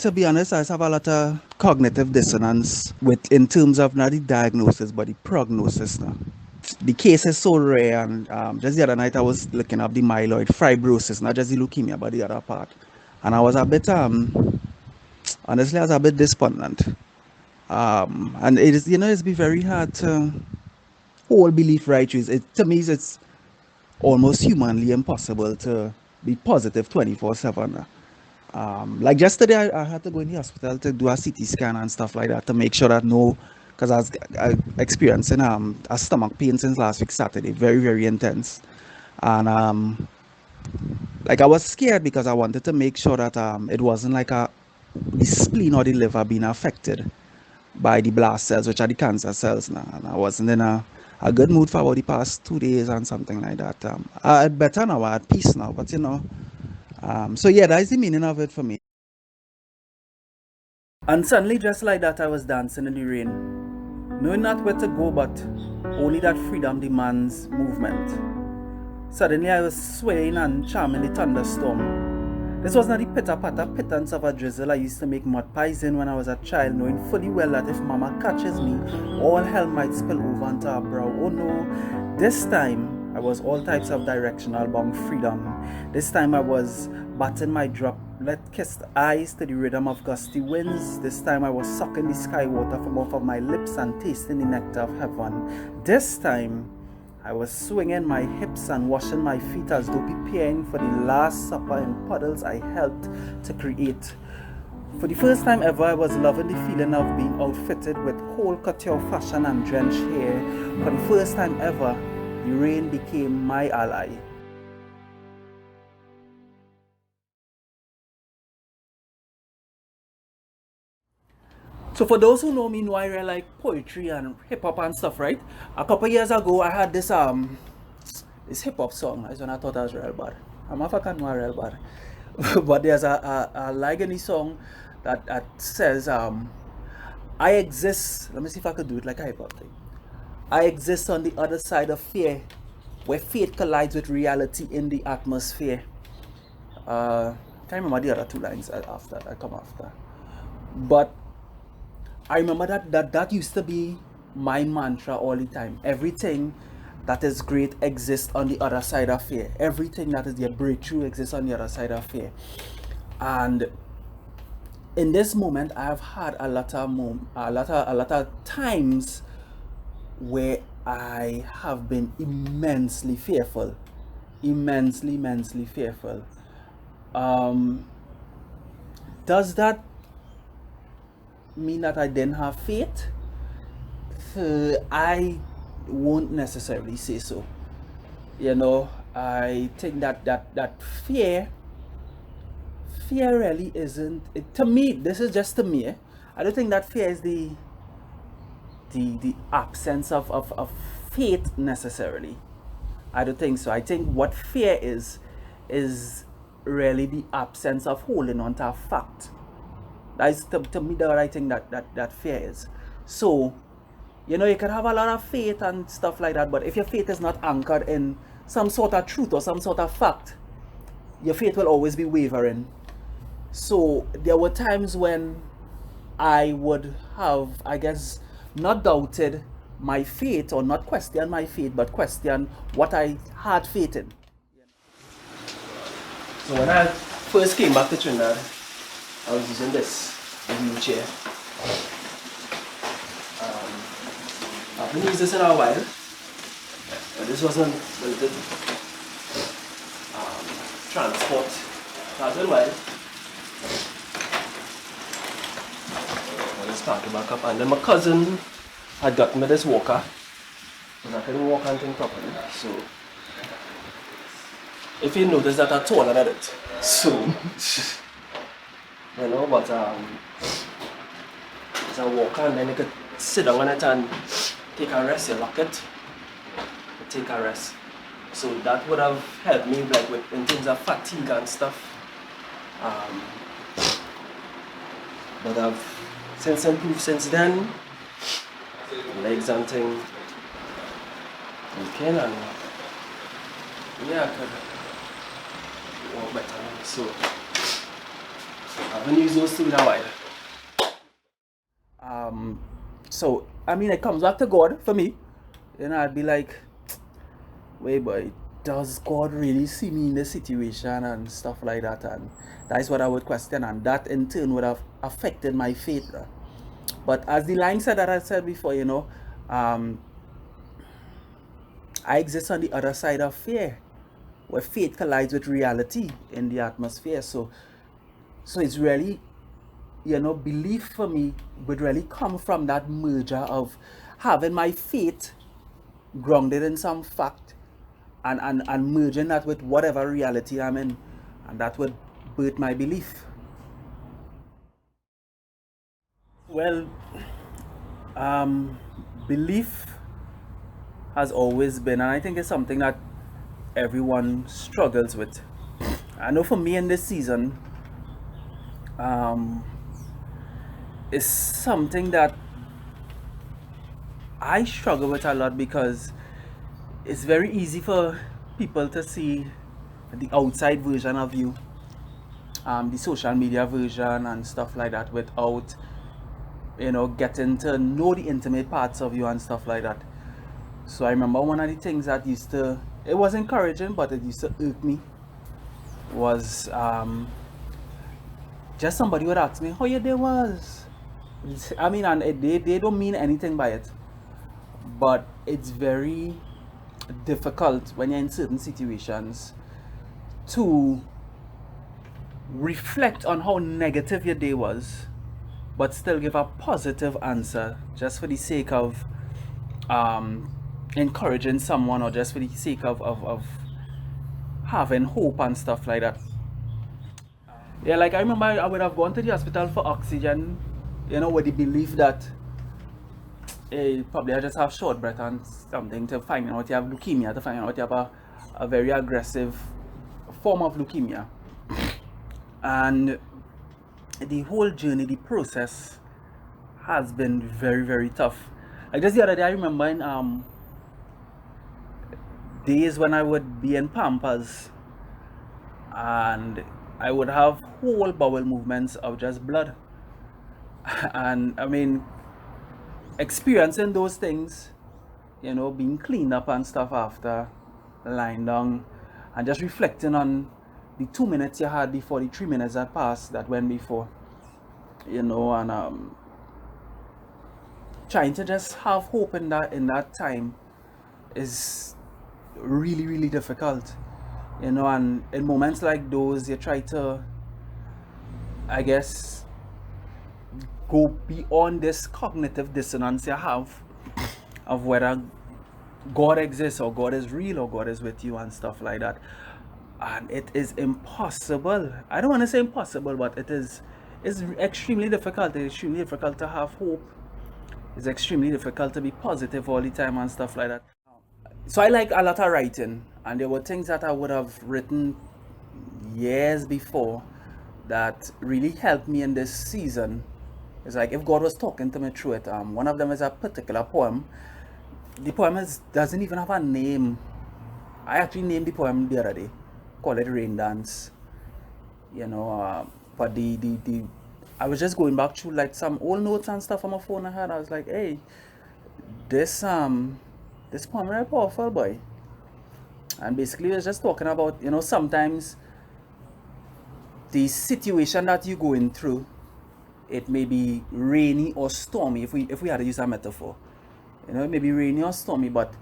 to be honest, I have a lot of cognitive dissonance with in terms of not the diagnosis but the prognosis now. The case is so rare, and just the other night I was looking up the myeloid fibrosis, not just the leukemia, but the other part, and I was a bit honestly, I was a bit despondent. And it is, it's be very hard to hold belief right. To me, it's almost humanly impossible to be positive 24/7. Like yesterday, I had to go in the hospital to do a CT scan and stuff like that to make sure that no, because I experiencing a stomach pain since last week Saturday, very very intense, and like I was scared because I wanted to make sure that it wasn't like the spleen or the liver being affected by the blast cells, which are the cancer cells now, and I wasn't in a good mood for about the past 2 days and something like that. I had better now, I had peace now, but so yeah, that's the meaning of it for me. And suddenly, just like that, I was dancing in the rain, knowing not where to go, but only that freedom demands movement. Suddenly, I was swaying and charming the thunderstorm. This was not the pitter-patter pittance of a drizzle I used to make mud pies in when I was a child, knowing fully well that if Mama catches me, all hell might spill over onto her brow. Oh no, this time I was all types of directional bound freedom. This time I was batting my droplet-kissed eyes to the rhythm of gusty winds. This time I was sucking the sky water from off of my lips and tasting the nectar of heaven. This time I was swinging my hips and washing my feet as though preparing for the last supper in puddles I helped to create. For the first time ever, I was loving the feeling of being outfitted with whole couture fashion and drenched hair. For the first time ever, the rain became my ally. So for those who know me, know I really like poetry and hip hop and stuff, right? A couple years ago, I had this hip hop song. That's when I thought I was real bad. I'm a fucking real bad. But there's a line in the song that says I exist. Let me see if I could do it like a hip hop thing. I exist on the other side of fear, where faith collides with reality in the atmosphere. Can't remember the other two lines after I come after, but I remember that used to be my mantra all the time. Everything that is great exists on the other side of fear. Everything that is their breakthrough exists on the other side of fear. And in this moment, I have had a lot of times where I have been immensely fearful, immensely fearful. Does that mean that I didn't have faith? I won't necessarily say so. I think that fear really isn't it, to me. This is just to me. I don't think that fear is the absence of faith necessarily. I don't think so. I think what fear is really the absence of holding on to a fact. That's to me what I think that fear is. So, you can have a lot of faith and stuff like that, but if your faith is not anchored in some sort of truth or some sort of fact, your faith will always be wavering. So there were times when I would have, I guess, not doubted my faith or not questioned my faith, but questioned what I had faith in. So when I first came back to Trinidad, I was using this wheelchair. I've been using this in a while, but this wasn't built transport. That's a while. I just started back up, and then my cousin had gotten me this walker, because I couldn't walk anything properly. So if you notice that I'm taller than it, so but it's a walker, and then you could sit down on it and take a rest. You lock it, you take a rest. So that would have helped me like in terms of fatigue and stuff. But I've since improved since then. Legs and thing. Okay, and yeah, I could walk better now. So I haven't used those two in a while. Um, so I mean, it comes back to God for me. I'd be like, wait, boy, does God really see me in this situation and stuff like that? And that's what I would question, and that in turn would have affected my faith. But as the line said that I said before, um, I exist on the other side of fear, where faith collides with reality in the atmosphere. So it's really, belief for me would really come from that merger of having my faith grounded in some fact, and merging that with whatever reality I'm in, and that would birth my belief. Well, um, belief has always been, and I think it's something that everyone struggles with. I know for me in this season, um, it's something that I struggle with a lot because it's very easy for people to see the outside version of you, the social media version and stuff like that, without getting to know the intimate parts of you and stuff like that. So I remember one of the things that it was encouraging, but it used to irk me, was just somebody would ask me how your day was. I mean, and they don't mean anything by it, but it's very difficult when you're in certain situations to reflect on how negative your day was, but still give a positive answer just for the sake of um, encouraging someone, or just for the sake of having hope and stuff like that. Yeah, like I remember I would have gone to the hospital for oxygen, with the belief that probably I just have short breath and something, to find out you have leukemia, to find out you have a very aggressive form of leukemia. And the whole journey, the process has been very, very tough. Like just the other day, I remember in days when I would be in Pampers, and I would have whole bowel movements of just blood. And I mean, experiencing those things, being cleaned up and stuff after, lying down, and just reflecting on the 2 minutes you had before the 3 minutes that passed that went before, and trying to just have hope in that time is really, really difficult. And in moments like those, you try to, I guess, go beyond this cognitive dissonance you have of whether God exists, or God is real, or God is with you and stuff like that. And it is impossible. I don't want to say impossible, but it's extremely difficult. It's extremely difficult to have hope. It's extremely difficult to be positive all the time and stuff like that. So I like a lot of writing, and there were things that I would have written years before that really helped me in this season. It's like if God was talking to me through it. One of them is a particular poem. The poem doesn't even have a name. I actually named the poem the other day. Call it Rain Dance. But the I was just going back through like some old notes and stuff on my phone I had. I was like, hey, this poem very powerful, boy. And basically it was just talking about, sometimes the situation that you're going through, it may be rainy or stormy, if we had to use a metaphor. It may be rainy or stormy, but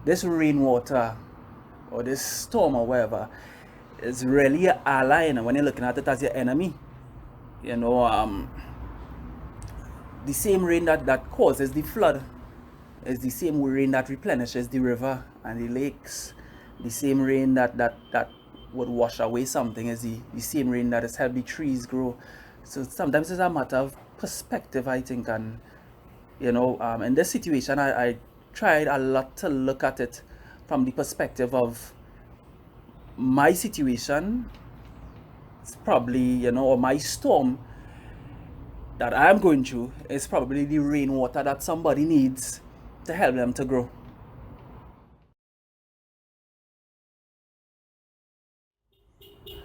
this rainwater or this storm or whatever is really an ally, when you're looking at it as your enemy. You know, um, the same rain that causes the flood is the same rain that replenishes the river and the lakes. The same rain that would wash away something is the same rain that has helped the trees grow. So sometimes it's a matter of perspective, I think. And in this situation, I tried a lot to look at it from the perspective of my situation. It's probably, or my storm that I'm going through is probably the rainwater that somebody needs to help them to grow.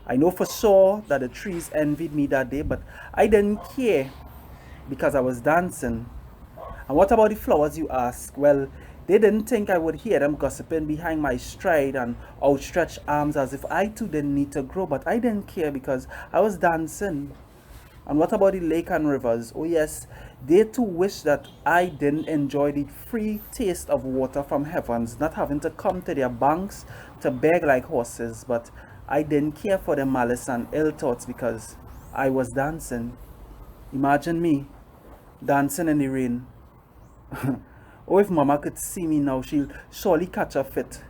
I know for sure that the trees envied me that day, but I didn't care because I was dancing. And what about the flowers, you ask? Well, they didn't think I would hear them gossiping behind my stride and outstretched arms as if I too didn't need to grow, but I didn't care because I was dancing. And what about the lake and rivers? Oh yes, they too wish that I didn't enjoy the free taste of water from heavens, not having to come to their banks to beg like horses, but I didn't care for their malice and ill thoughts because I was dancing. Imagine me dancing in the rain. Oh, if mama could see me now, she'll surely catch a fit.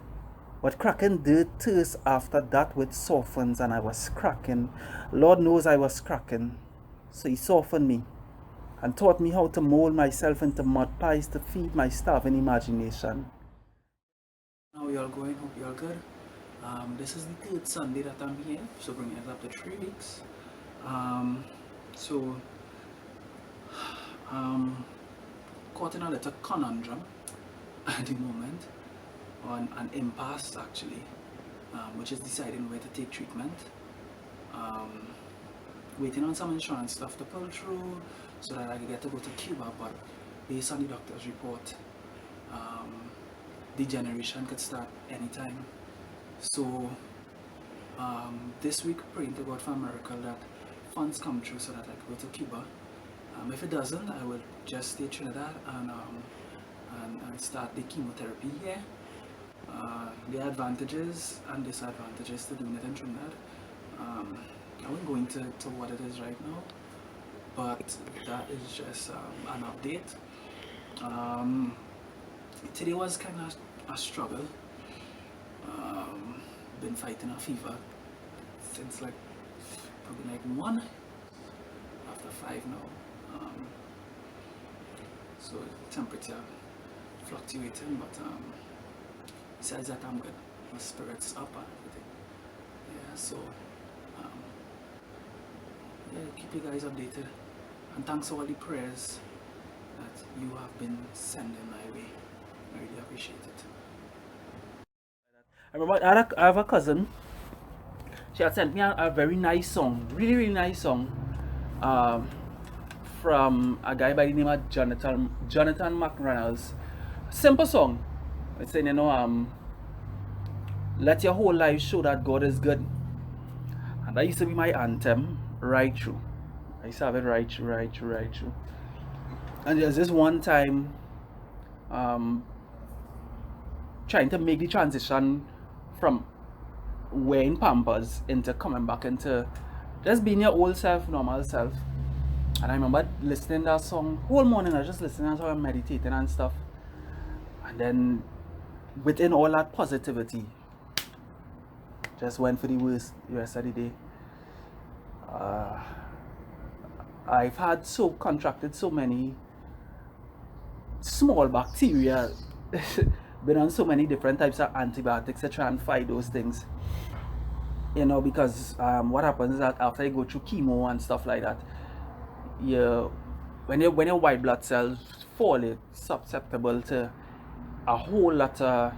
But cracking did thirst after that which softens, and I was cracking. Lord knows I was cracking. So he softened me and taught me how to mold myself into mud pies to feed my starving imagination. How y'all going? Hope y'all good. This is the third Sunday that I'm here, so bringing it up to 3 weeks. Um, so, caught in a little conundrum at the moment, on an impasse actually, which is deciding where to take treatment. Waiting on some insurance stuff to pull through so that I can get to go to Cuba, but based on the doctor's report, degeneration could start anytime. So this week praying to God for a miracle that funds come through so that I can go to Cuba. If it doesn't, I will just stay Trinidad and start the chemotherapy here. The advantages and disadvantages to doing it in Trinidad. I won't go into what it is right now, but that is just an update. Today was kind of a struggle. Been fighting a fever since probably 1 after 5 now. So temperature fluctuating, but besides that I'm good. My spirits up and everything. Yeah, so yeah, keep you guys updated, and thanks for all the prayers that you have been sending my way. I really appreciate it. I remember I have a cousin. She had sent me a very nice song, really, really nice song, from a guy by the name of Jonathan McReynolds. Simple song. It's saying, let your whole life show that God is good. And that used to be my anthem right through. I used to have it right through, right through, right through. And there's this one time, trying to make the transition from wearing Pampers into coming back into just being your old self, normal self. And I remember listening to that song whole morning. I was just listening to it, meditating and stuff. And then within all that positivity, just went for the worst the rest of the day. I've had contracted so many small bacteria, been on so many different types of antibiotics to try and fight those things. Because what happens is that after you go through chemo and stuff like that, when your white blood cells fall, it's susceptible to a whole lot of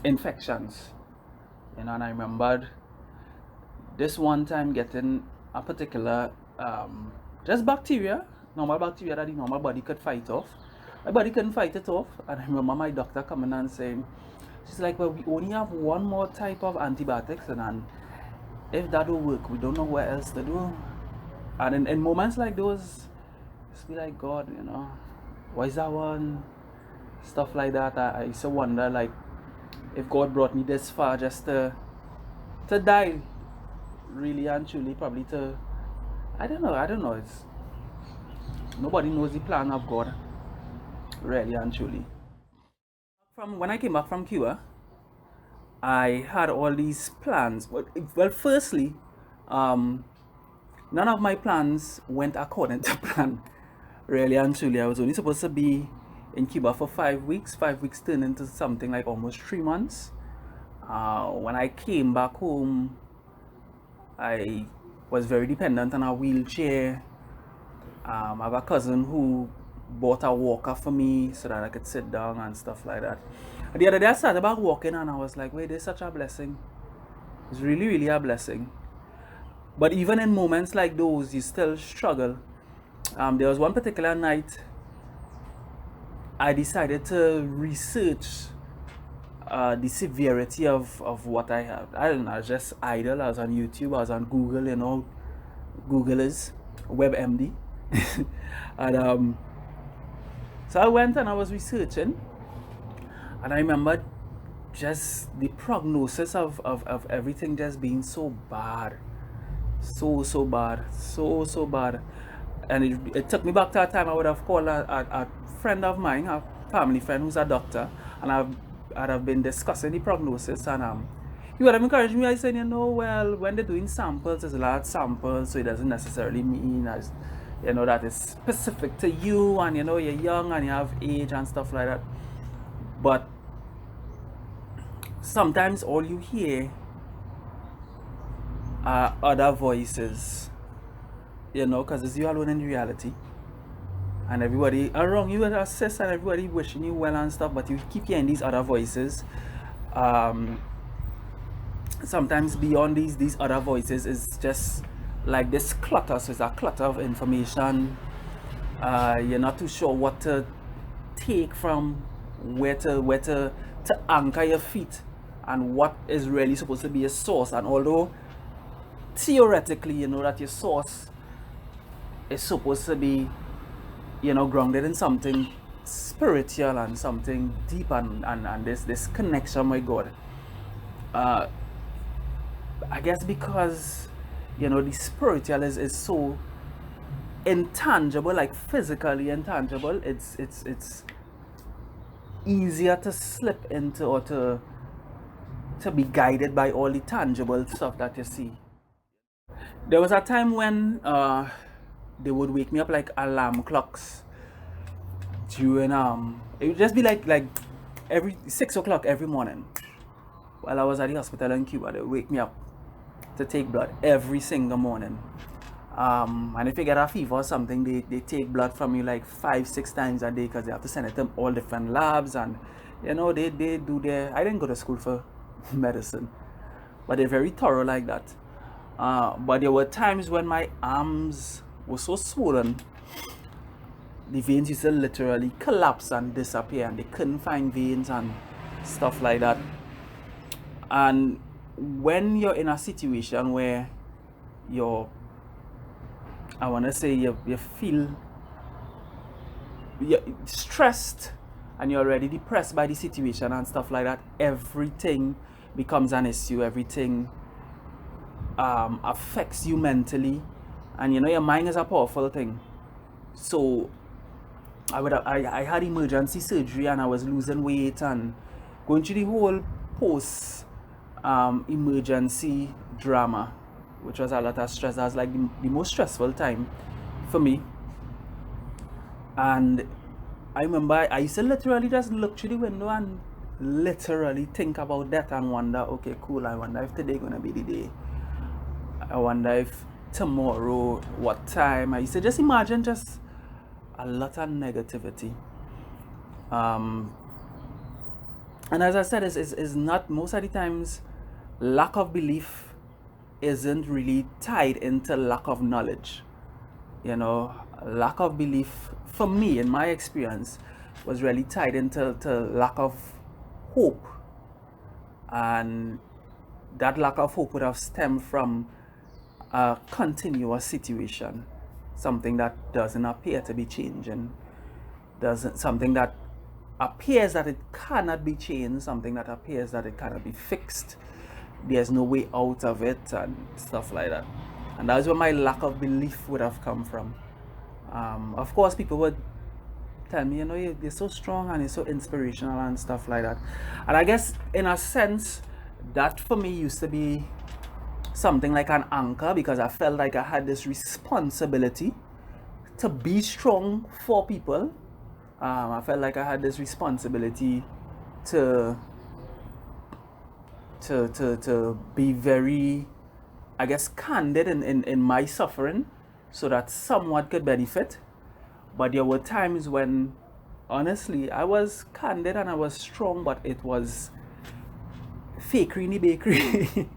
infections. And I remembered this one time getting a particular just bacteria, normal bacteria that the normal body could fight off. My body couldn't fight it off, and I remember my doctor coming and saying, she's like, well, we only have one more type of antibiotics, and if that will work, we don't know what else to do. And in moments like those, it's be like, God, why is that one? Stuff like that. I used to wonder, like, if God brought me this far just to die, really and truly, probably to, I don't know. It's nobody knows the plan of God, really and truly. From when I came back from Cuba, I had all these plans. Well, firstly, none of my plans went according to plan, really and truly. I was only supposed to be in Cuba for 5 weeks. 5 weeks turned into something like almost 3 months. When I came back home, I was very dependent on a wheelchair. I have a cousin who bought a walker for me so that I could sit down and stuff like that. And the other day I started back walking and I was like, wait, this is such a blessing. It's really, really a blessing. But even in moments like those, you still struggle. There was one particular night I decided to research the severity of what I had. I don't know, I was just idle. I was on YouTube, I was on Google, Google is WebMD. And so I went and I was researching, and I remember just the prognosis of everything just being so bad. So bad. So bad. And it took me back to a time I would have called a friend of mine, a family friend who's a doctor, and I'd have been discussing the prognosis, and he would have encouraged me. I said, well, when they're doing samples, there's a lot of samples, so it doesn't necessarily mean as that is specific to you, and you're young and you have age and stuff like that. But sometimes all you hear are other voices, because it's you alone in reality. And everybody around you assist and everybody wishing you well and stuff, but you keep hearing these other voices. Sometimes beyond these other voices is just like this clutter. So it's a clutter of information. You're not too sure what to take from, where to anchor your feet, and what is really supposed to be a source. And although theoretically you know that your source is supposed to be grounded in something spiritual and something deep, and this connection with God. I guess because the spiritual is so intangible, like physically intangible, it's easier to slip into, or to be guided by all the tangible stuff that you see. There was a time when they would wake me up like alarm clocks during it would just be like every 6 o'clock every morning while I was at the hospital in Cuba. They would wake me up to take blood every single morning. And if you get a fever or something, they take blood from you like 5-6 times a day, because they have to send it to all different labs, and they do their. I didn't go to school for medicine, but they're very thorough like that. But there were times when my arms were so swollen, the veins used to literally collapse and disappear, and they couldn't find veins and stuff like that. And when you're in a situation where I want to say you feel you're stressed and you're already depressed by the situation and stuff like that, everything becomes an issue. Everything affects you mentally, and your mind is a powerful thing. So I had emergency surgery, and I was losing weight and going through the whole post emergency drama, which was a lot of stress. That was like the most stressful time for me. And I remember I used to literally just look through the window and literally think about that and wonder, okay, cool, I wonder if today gonna be the day. I wonder if tomorrow, what time. I used to just imagine just a lot of negativity. And as I said, is not, most of the times, lack of belief isn't really tied into lack of knowledge. Lack of belief, for me, in my experience, was really tied into lack of hope. And that lack of hope would have stemmed from a continuous situation, something that doesn't appear to be changing, something that appears that it cannot be changed, something that appears that it cannot be fixed. There's no way out of it and stuff like that. And that's where my lack of belief would have come from. Of course, people would tell me, you're so strong and you're so inspirational and stuff like that. And I guess, in a sense, that for me used to be something like an anchor, because I felt like I had this responsibility to be strong for people. I felt like I had this responsibility to be very, I guess, candid in my suffering, so that someone could benefit. But there were times when, honestly, I was candid and I was strong, but it was fakery in the bakery.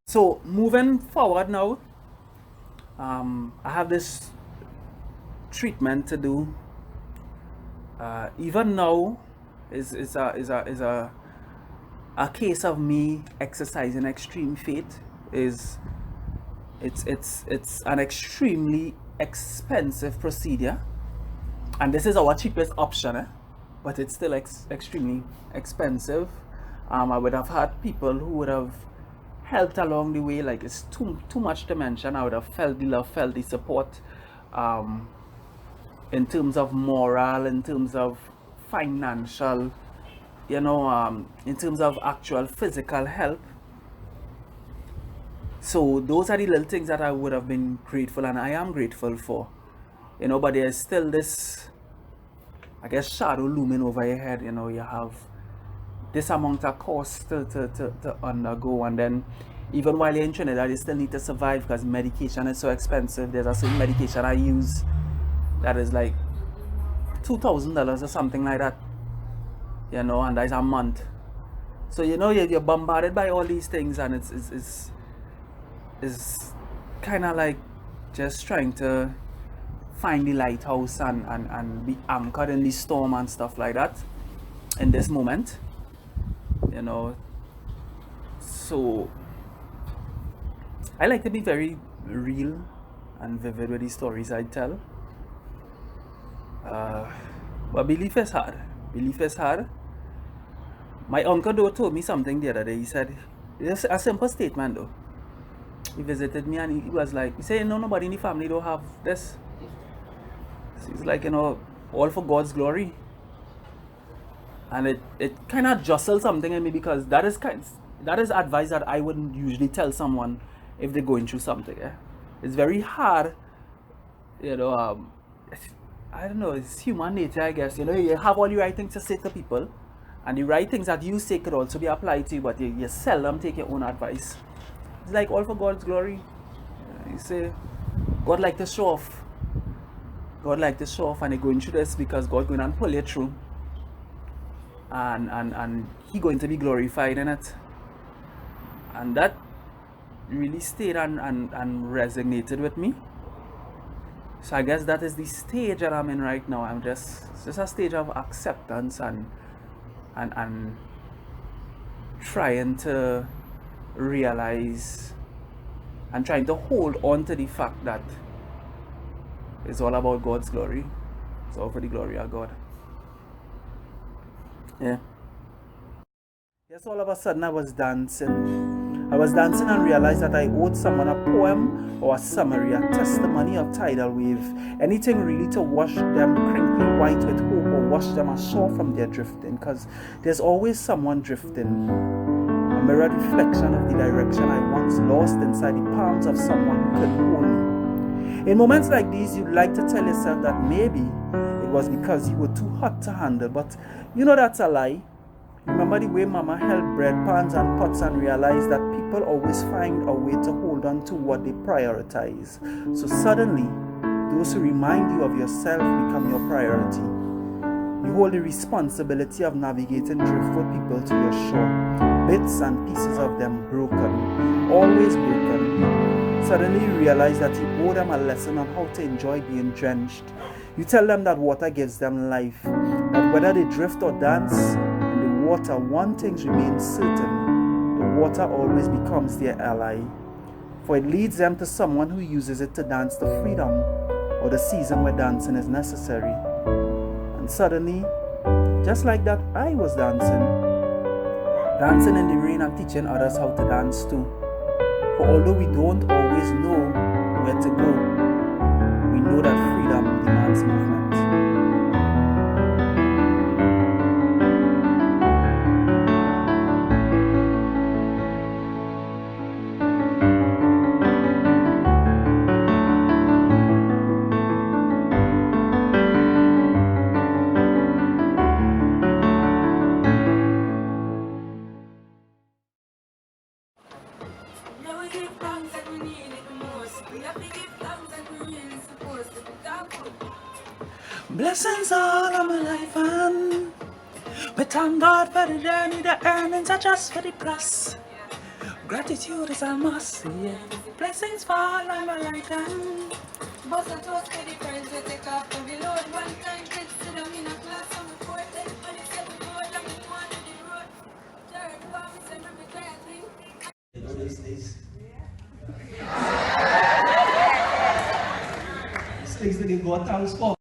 So moving forward now, I have this treatment to do. Even now, is a case of me exercising extreme faith. Is it's an extremely expensive procedure, and this is our cheapest option, but it's still extremely expensive. I would have had people who would have helped along the way. Like, it's too much to mention. I would have felt the love, felt the support, in terms of moral, in terms of financial, in terms of actual physical help. So those are the little things that I would have been grateful, and I am grateful for. But there's still this, I guess, shadow looming over your head. You have this amount of cost to undergo, and then even while you're in Trinidad, you still need to survive because medication is so expensive. There's a certain medication I use that is like $2,000 or something like that, and that's a month. So you're bombarded by all these things, and it's kind of like just trying to find the lighthouse and be anchored in the storm and stuff like that in this moment. So I like to be very real and vivid with the stories I tell. But belief is hard. Belief is hard. My uncle though told me something the other day. He said, it's a simple statement though. He visited me and he was like, he said, nobody in the family don't have this. So he's like, all for God's glory. And it kind of jostled something in me, because that is advice that I wouldn't usually tell someone if they're going through something. It's very hard, I don't know, it's human nature, I guess. You have all the right things to say to people, and the right things that you say could also be applied to you, but you seldom take your own advice. It's like all for God's glory. You say, God like to show off. God like to show off, and you're going through this because God's going to pull you through. And He going to be glorified in it. And that really stayed and resonated with me. So I guess that is the stage that I'm in right now. It's just a stage of acceptance and trying to realize and trying to hold on to the fact that it's all about God's glory. It's all for the glory of God. Yeah. Yes, all of a sudden I was dancing. I was dancing and realized that I owed someone a poem or a summary, a testimony of tidal wave, anything really to wash them crinkly white with hope or wash them ashore from their drifting, because there's always someone drifting, a mirrored reflection of the direction I once lost inside the palms of someone who could hold me. In moments like these, you'd like to tell yourself that maybe it was because you were too hot to handle, but that's a lie. Remember the way Mama held bread pans and pots and realized that people always find a way to hold on to what they prioritize. So suddenly, those who remind you of yourself become your priority. You hold the responsibility of navigating driftwood people to your shore, bits and pieces of them broken, always broken. Suddenly you realize that you owe them a lesson on how to enjoy being drenched. You tell them that water gives them life, that whether they drift or dance in the water, one thing remains certain: the water always becomes their ally, for it leads them to someone who uses it to dance to freedom or the season where dancing is necessary. And suddenly, just like that, I was dancing in the rain and teaching others how to dance too. For although we don't always know where to go, we know that freedom demands movement. Blessings all of my life, and we thank God for the journey. The earnings are just for the cross. Gratitude is a must, yeah. Blessings fall on my lifetime. Boss a toast to the friends we take off to the load. One time kids sit down in a class on the court. Then when it's every board, I'm the one to the road. Third one, we say, remember try a thing. You know these things they can go a town spot.